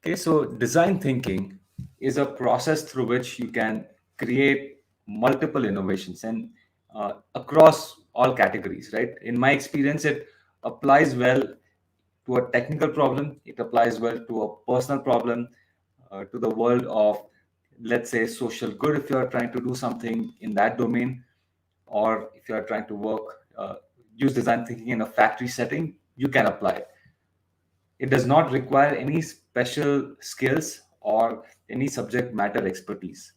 Okay, so design thinking is a process through which you can create multiple innovations and across all categories, right? In my experience, it applies well to a technical problem, it applies well to a personal problem, to the world of, let's say, social good if you are trying to do something in that domain, or if you are trying to use design thinking in a factory setting, you can apply it. It does not require any special skills or any subject matter expertise.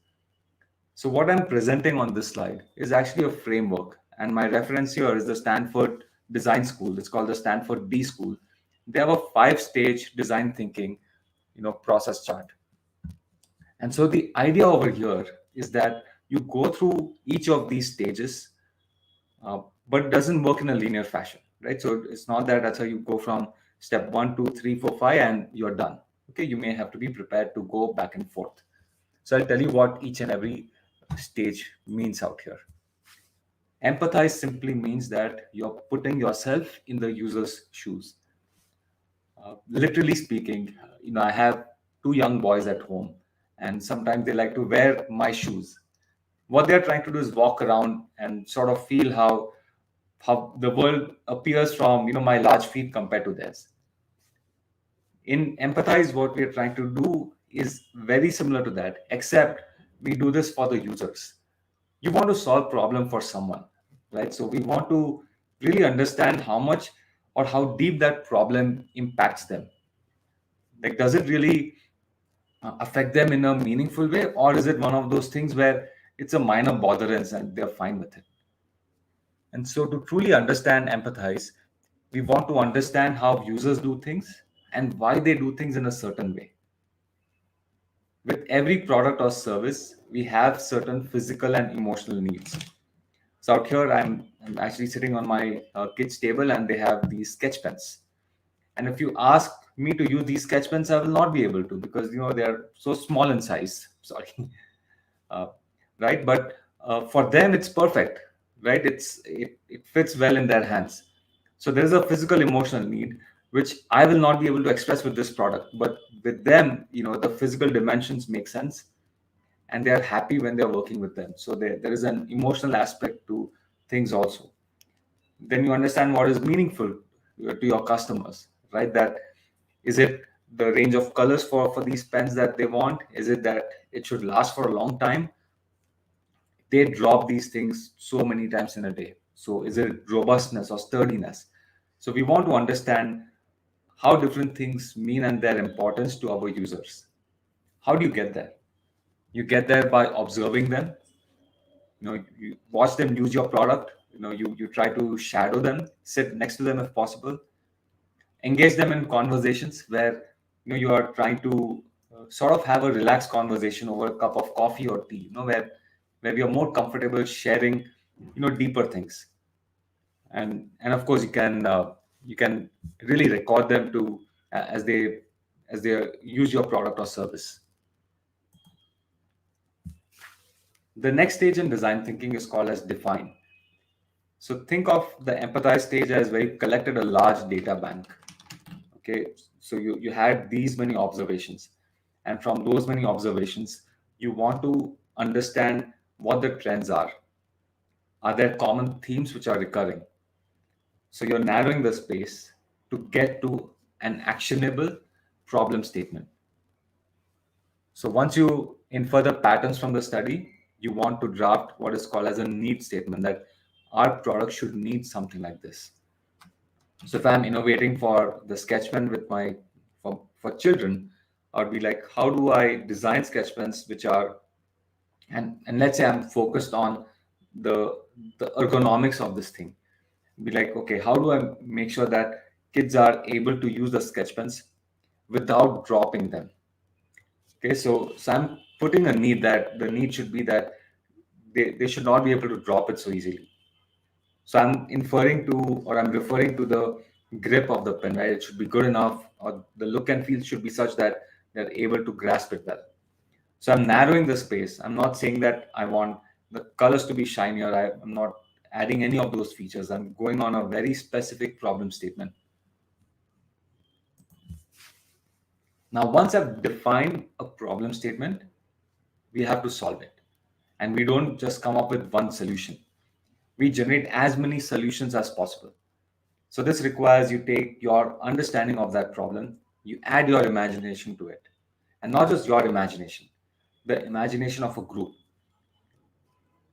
So, what I'm presenting on this slide is actually a framework, and my reference here is the Stanford Design School. It's called the Stanford D School. They have a five-stage design thinking, process chart. And so the idea over here is that you go through each of these stages, but it doesn't work in a linear fashion, right? So it's not that that's how you go from step 1, 2, 3, 4, 5, and you're done. Okay, you may have to be prepared to go back and forth. So I'll tell you what each and every stage means out here. Empathize simply means that you're putting yourself in the user's shoes. Literally speaking, I have two young boys at home, and sometimes they like to wear my shoes. What they're trying to do is walk around and sort of feel how the world appears from my large feet compared to theirs. In Empathize, what we are trying to do is very similar to that, except we do this for the users. You want to solve problem for someone, right? So we want to really understand how much or how deep that problem impacts them. Like, does it really affect them in a meaningful way, or is it one of those things where it's a minor botherance and they're fine with it? And so, to truly understand Empathize, we want to understand how users do things and why they do things in a certain way. With every product or service, we have certain physical and emotional needs. So out here, I'm actually sitting on my kids' table, and they have these sketch pens. And if you ask me to use these sketch pens, I will not be able to, because they are so small in size. Sorry, uh, right? But for them, it's perfect, right? It fits well in their hands. So there is a physical emotional need which I will not be able to express with this product, but with them, the physical dimensions make sense, and they are happy when they are working with them. So there is an emotional aspect to things also. Then you understand what is meaningful to your customers, right? That is it the range of colors for these pens that they want? Is it that it should last for a long time? They drop these things so many times in a day. So is it robustness or sturdiness? So we want to understand how different things mean and their importance to our users. How do you get there? You get there by observing them. You watch them use your product. You try to shadow them, sit next to them if possible, engage them in conversations where you are trying to sort of have a relaxed conversation over a cup of coffee or tea, where you're more comfortable sharing deeper things. And of course, you can really record them to as they use your product or service. The next stage in design thinking is called as define. So think of the empathize stage as where you collected a large data bank. Okay, so you had these many observations, and from those many observations, you want to understand what the trends are. Are there common themes which are recurring? So you're narrowing the space to get to an actionable problem statement. So once you infer the patterns from the study, you want to draft what is called as a need statement, that our product should need something like this. So if I'm innovating for the sketch pen for children, I'd be like, how do I design sketch pens which are, and let's say I'm focused on the the ergonomics of this thing. Be like, okay, how do I make sure that kids are able to use the sketch pens without dropping them? Okay, so I'm putting a need, that the need should be that they should not be able to drop it so easily. So I'm inferring to, or I'm referring to the grip of the pen, right? It should be good enough, or the look and feel should be such that they're able to grasp it well. So I'm narrowing the space. I'm not saying that I want the colors to be shinier. I'm not adding any of those features. I'm going on a very specific problem statement. Now, once I've defined a problem statement, we have to solve it. And we don't just come up with one solution. We generate as many solutions as possible. So this requires you take your understanding of that problem, you add your imagination to it. And not just your imagination, the imagination of a group.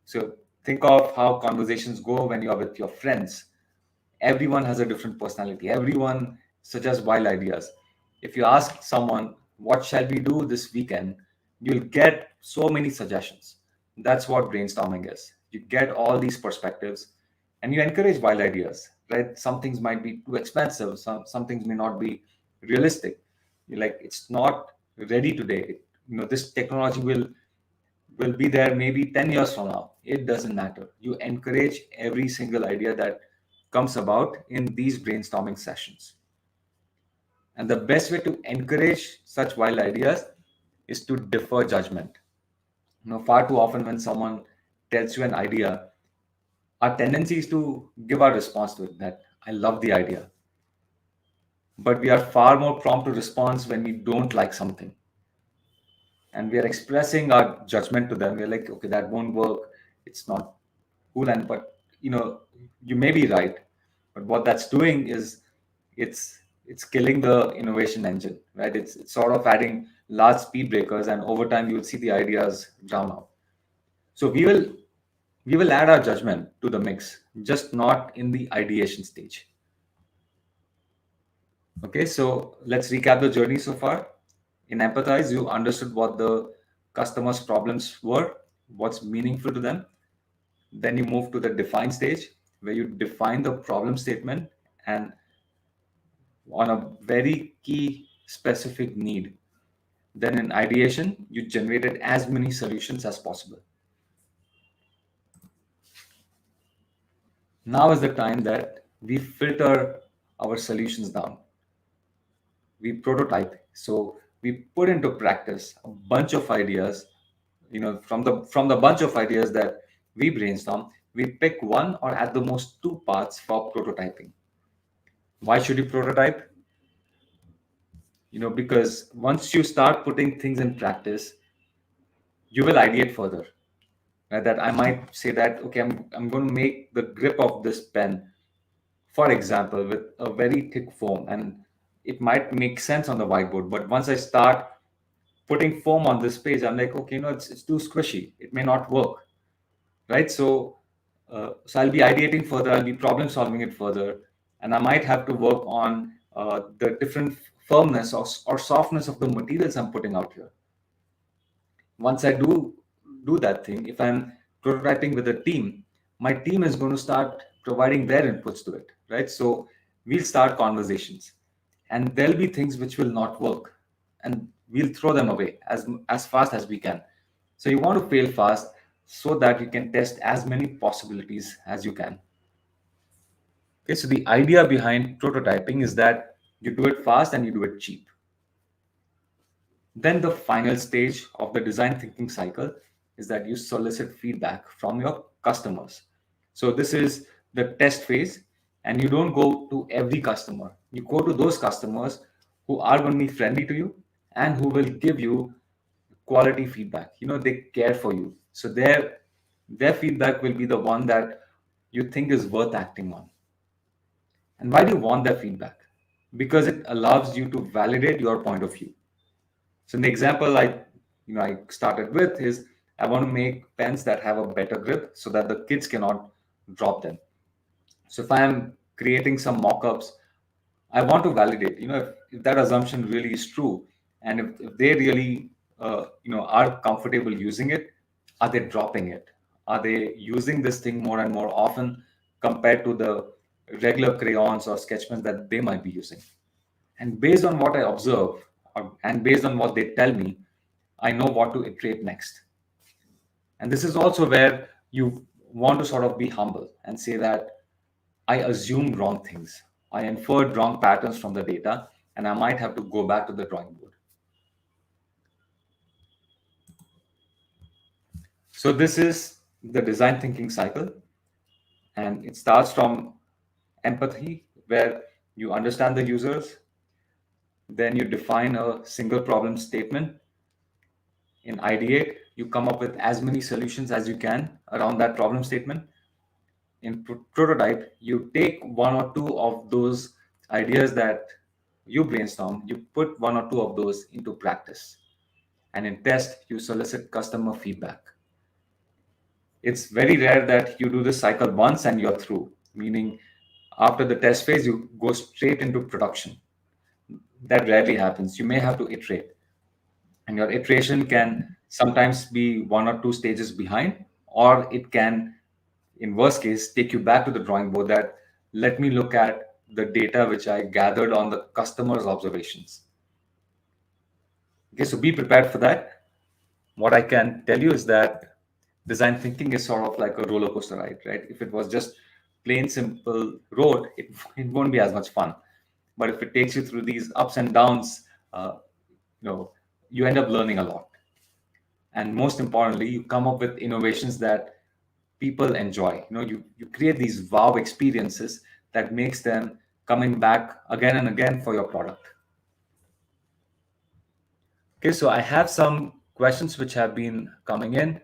So think of how conversations go when you're with your friends. Everyone has a different personality. Everyone suggests wild ideas. If you ask someone, what shall we do this weekend? You'll get so many suggestions. That's what brainstorming is. You get all these perspectives and you encourage wild ideas, right? Some things might be too expensive, some things may not be realistic. You're like, it's not ready today. This technology will be there maybe 10 years from now. It doesn't matter. You encourage every single idea that comes about in these brainstorming sessions. And the best way to encourage such wild ideas is to defer judgment. Far too often when someone tells you an idea, our tendency is to give our response to it that I love the idea. But we are far more prompt to respond when we don't like something. And we are expressing our judgment to them. We're like, okay, that won't work. It's not cool. And but you may be right. But what that's doing is it's killing the innovation engine, right? It's sort of adding large speed breakers, and over time you will see the ideas drown out. So we will add our judgment to the mix, just not in the ideation stage. Okay, so let's recap the journey so far. In Empathize, you understood what the customer's problems were, what's meaningful to them. Then you move to the define stage, where you define the problem statement and on a very key specific need. Then in ideation, you generated as many solutions as possible. Now is the time that we filter our solutions down. We prototype. So we put into practice a bunch of ideas. From the bunch of ideas that we brainstorm, we pick one or at the most two paths for prototyping. Why should you prototype? Because once you start putting things in practice, you will ideate further. Right? That I might say that, okay, I'm going to make the grip of this pen, for example, with a very thick foam, and it might make sense on the whiteboard. But once I start putting foam on this page, I'm like, okay, it's too squishy. It may not work, right? So I'll be ideating further. I'll be problem solving it further, and I might have to work on the different firmness or softness of the materials I'm putting out here. Once I do that thing, if I'm prototyping with a team, my team is going to start providing their inputs to it, right? So we'll start conversations, and there'll be things which will not work, and we'll throw them away as fast as we can. So you want to fail fast so that you can test as many possibilities as you can. Okay, so the idea behind prototyping is that you do it fast and you do it cheap. Then the final stage of the design thinking cycle is that you solicit feedback from your customers. So this is the test phase, and you don't go to every customer. You go to those customers who are going to be friendly to you and who will give you quality feedback. They care for you. So their feedback will be the one that you think is worth acting on. And why do you want their feedback? Because it allows you to validate your point of view. So the example I started with is I want to make pens that have a better grip so that the kids cannot drop them. So if I am creating some mock-ups, I want to validate, if that assumption really is true, and if they really are comfortable using it, are they dropping it? Are they using this thing more and more often compared to the regular crayons or sketch pens that they might be using? And based on what I observe and based on what they tell me, I know what to iterate next. And this is also where you want to sort of be humble and say that I assumed wrong things. I inferred wrong patterns from the data, and I might have to go back to the drawing board. So, this is the design thinking cycle, and it starts from empathy, where you understand the users, Then you define a single problem statement. In Ideate, you come up with as many solutions as you can around that problem statement. In Prototype, you take one or two of those ideas that you brainstorm, you put one or two of those into practice. And in Test, you solicit customer feedback. It's very rare that you do this cycle once and you're through, meaning after the test phase, you go straight into production. That rarely happens. You may have to iterate, and your iteration can sometimes be one or two stages behind, or it can, in worst case, take you back to the drawing board that let me look at the data which I gathered on the customer's observations. Okay, so be prepared for that. What I can tell you is that design thinking is sort of like a roller coaster ride, right? If it was just plain simple road, it won't be as much fun. But if it takes you through these ups and downs, uh, you know, you end up learning a lot. And most importantly, you come up with innovations that people enjoy. You create these wow experiences that makes them coming back again and again for your product. Okay, so I have some questions which have been coming in.